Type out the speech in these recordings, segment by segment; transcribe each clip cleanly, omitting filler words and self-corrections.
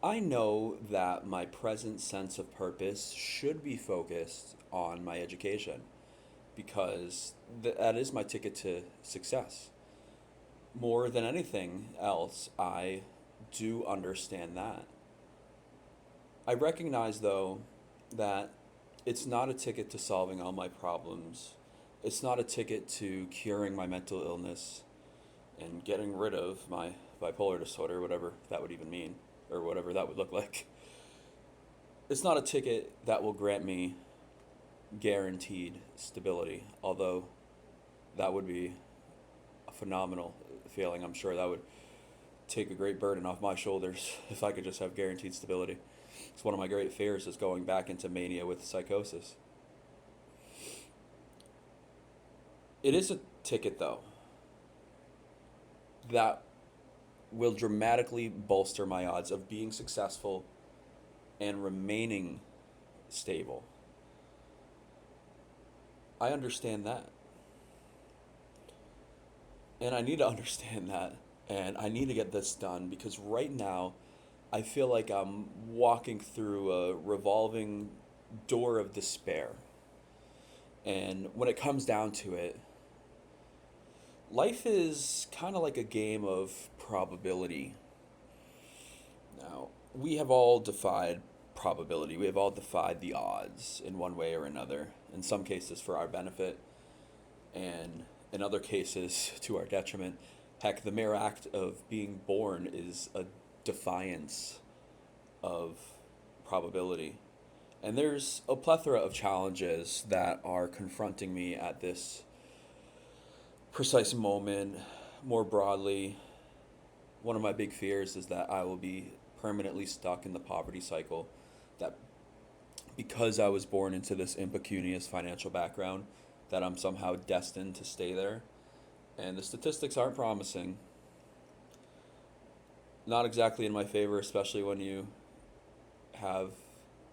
I know that my present sense of purpose should be focused on my education because that is my ticket to success. More than anything else, I do understand that. I recognize, though, that it's not a ticket to solving all my problems. It's not a ticket to curing my mental illness and getting rid of my bipolar disorder, whatever that would even mean, or whatever that would look like. It's not a ticket that will grant me guaranteed stability, although that would be a phenomenal feeling. I'm sure that would take a great burden off my shoulders if I could just have guaranteed stability. It's one of my great fears is going back into mania with psychosis. It is a ticket, though, that will dramatically bolster my odds of being successful and remaining stable. I understand that. And I need to understand that. And I need to get this done because right now I feel like I'm walking through a revolving door of despair. And when it comes down to it, life is kind of like a game of probability. Now, we have all defied probability. We have all defied the odds in one way or another, in some cases for our benefit, and in other cases to our detriment. Heck, the mere act of being born is a defiance of probability. And there's a plethora of challenges that are confronting me at this precise moment. More broadly, one of my big fears is that I will be permanently stuck in the poverty cycle. That because I was born into this impecunious financial background, that I'm somehow destined to stay there. And the statistics aren't promising. Not exactly in my favor, especially when you have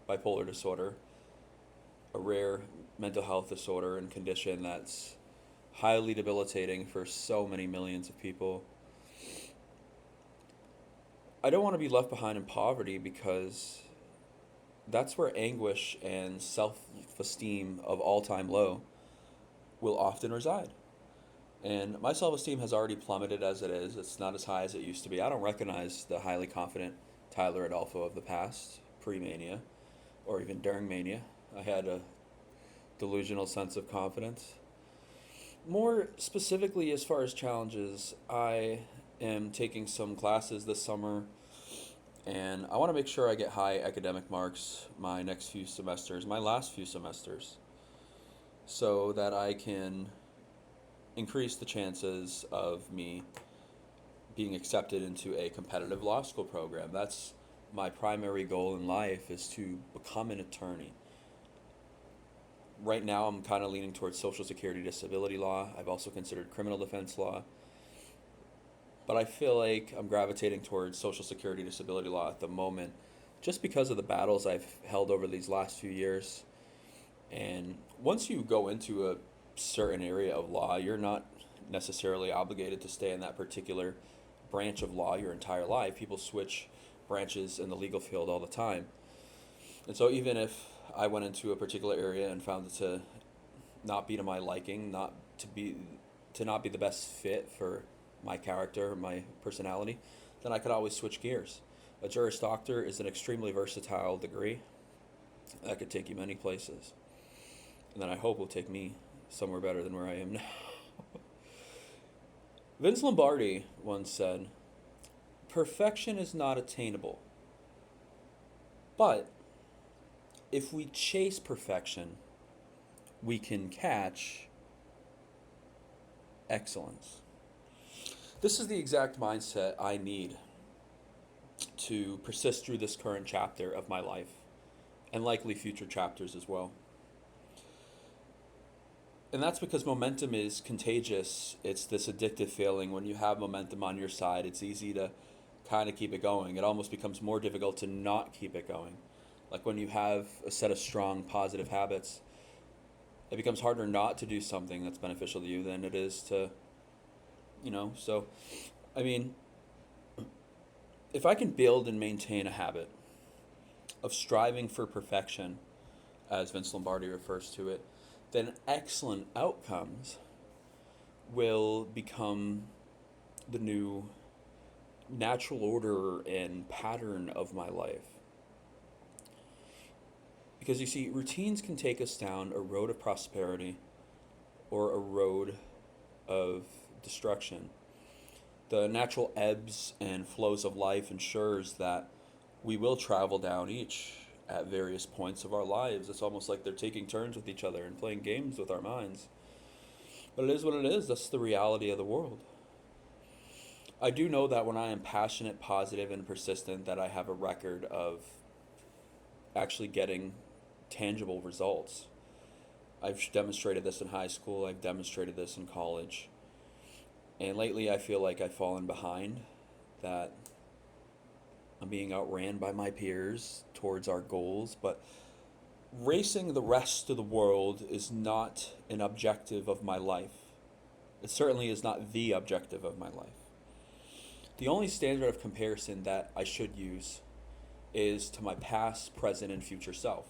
bipolar disorder, a rare mental health disorder and condition that's highly debilitating for so many millions of people. I don't want to be left behind in poverty because that's where anguish and self esteem of all time low will often reside. And my self esteem has already plummeted as it is. It's not as high as it used to be. I don't recognize the highly confident Tyler Adolfo of the past, pre mania, or even during mania. I had a delusional sense of confidence. More specifically, as far as challenges, I am taking some classes this summer and I want to make sure I get high academic marks my next few semesters, my last few semesters, so that I can increase the chances of me being accepted into a competitive law school program. That's my primary goal in life is to become an attorney. Right now I'm kind of leaning towards social security disability law. I've also considered criminal defense law, but I feel like I'm gravitating towards social security disability law at the moment just because of the battles I've held over these last few years. And once you go into a certain area of law, you're not necessarily obligated to stay in that particular branch of law your entire life. People switch branches in the legal field all the time. And so even if I went into a particular area and found it to not be to my liking, to not be the best fit for my character, my personality, then I could always switch gears. A Juris Doctor is an extremely versatile degree that could take you many places. And then I hope will take me somewhere better than where I am now. Vince Lombardi once said, perfection is not attainable. But if we chase perfection, we can catch excellence. This is the exact mindset I need to persist through this current chapter of my life and likely future chapters as well. And that's because momentum is contagious. It's this addictive feeling. When you have momentum on your side, it's easy to kind of keep it going. It almost becomes more difficult to not keep it going. Like when you have a set of strong positive habits, it becomes harder not to do something that's beneficial to you than it is to, so, I mean, If I can build and maintain a habit of striving for perfection, as Vince Lombardi refers to it, then excellent outcomes will become the new natural order and pattern of my life. Because you see, routines can take us down a road of prosperity or a road of destruction. The natural ebbs and flows of life ensures that we will travel down each at various points of our lives. It's almost like they're taking turns with each other and playing games with our minds. But it is what it is. That's the reality of the world. I do know that when I am passionate, positive, and persistent, that I have a record of actually getting tangible results. I've demonstrated this in high school. I've demonstrated this in college. And lately I feel like I've fallen behind, that I'm being outran by my peers towards our goals, but racing the rest of the world is not an objective of my life. It certainly is not the objective of my life. The only standard of comparison that I should use is to my past, present, and future self.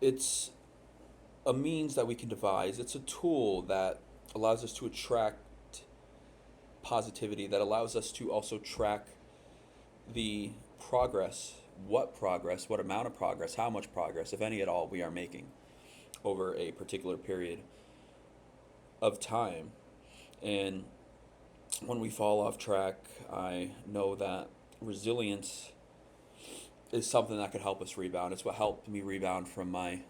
It's a means that we can devise. It's a tool that allows us to attract positivity, that allows us to also track the progress, what amount of progress, how much progress, if any at all, we are making over a particular period of time. And when we fall off track, I know that resilience is something that could help us rebound. It's what helped me rebound from my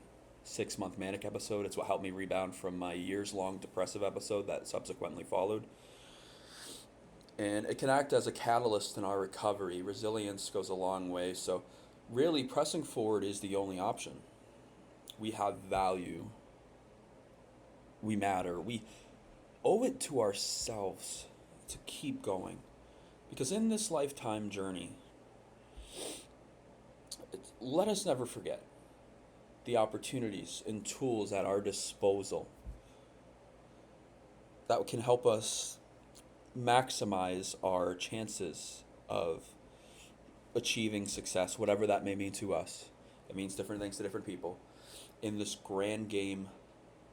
6-month manic episode. It's what helped me rebound from my years-long depressive episode that subsequently followed. And it can act as a catalyst in our recovery. Resilience goes a long way. So really, pressing forward is the only option. We have value. We matter. We owe it to ourselves to keep going. Because in this lifetime journey, let us never forget the opportunities and tools at our disposal that can help us maximize our chances of achieving success, whatever that may mean to us. It means different things to different people in this grand game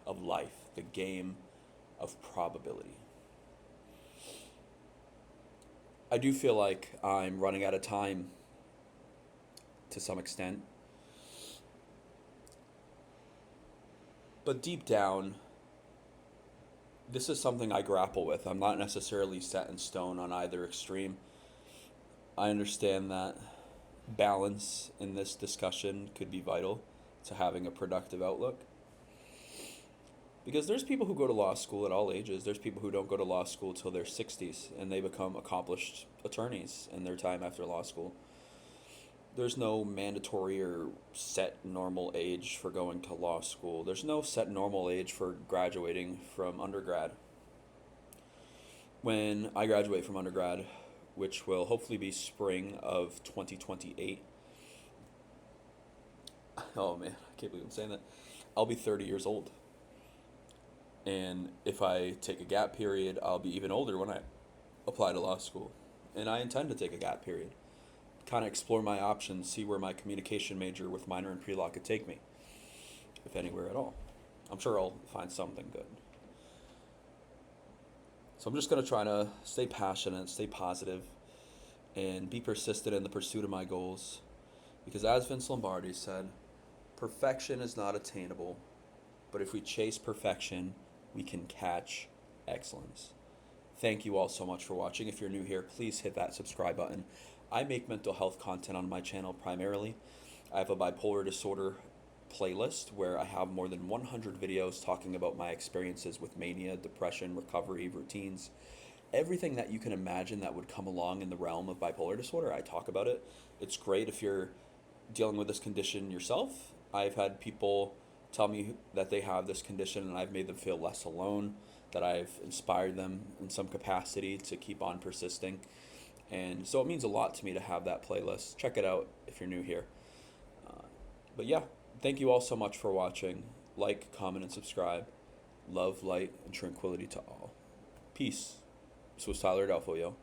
of life, the game of probability. I do feel like I'm running out of time to some extent. But deep down, this is something I grapple with. I'm not necessarily set in stone on either extreme. I understand that balance in this discussion could be vital to having a productive outlook. Because there's people who go to law school at all ages. There's people who don't go to law school till their 60s and they become accomplished attorneys in their time after law school. There's no mandatory or set normal age for going to law school. There's no set normal age for graduating from undergrad. When I graduate from undergrad, which will hopefully be spring of 2028, oh man, I can't believe I'm saying that, I'll be 30 years old. And if I take a gap period, I'll be even older when I apply to law school. And I intend to take a gap period. Kind of explore my options, see where my communication major with minor in pre-law could take me, if anywhere at all. I'm sure I'll find something good. So I'm just going to try to stay passionate, stay positive, and be persistent in the pursuit of my goals. Because as Vince Lombardi said, perfection is not attainable, but if we chase perfection, we can catch excellence. Thank you all so much for watching. If you're new here, please hit that subscribe button. I make mental health content on my channel primarily. I have a bipolar disorder playlist where I have more than 100 videos talking about my experiences with mania, depression, recovery, routines, everything that you can imagine that would come along in the realm of bipolar disorder. I talk about it. It's great if you're dealing with this condition yourself. I've had people tell me that they have this condition and I've made them feel less alone, that I've inspired them in some capacity to keep on persisting. And so it means a lot to me to have that playlist. Check it out if you're new here. But yeah, thank you all so much for watching. Like, comment, and subscribe. Love, light, and tranquility to all. Peace. This was Tyler Adolfo, yo.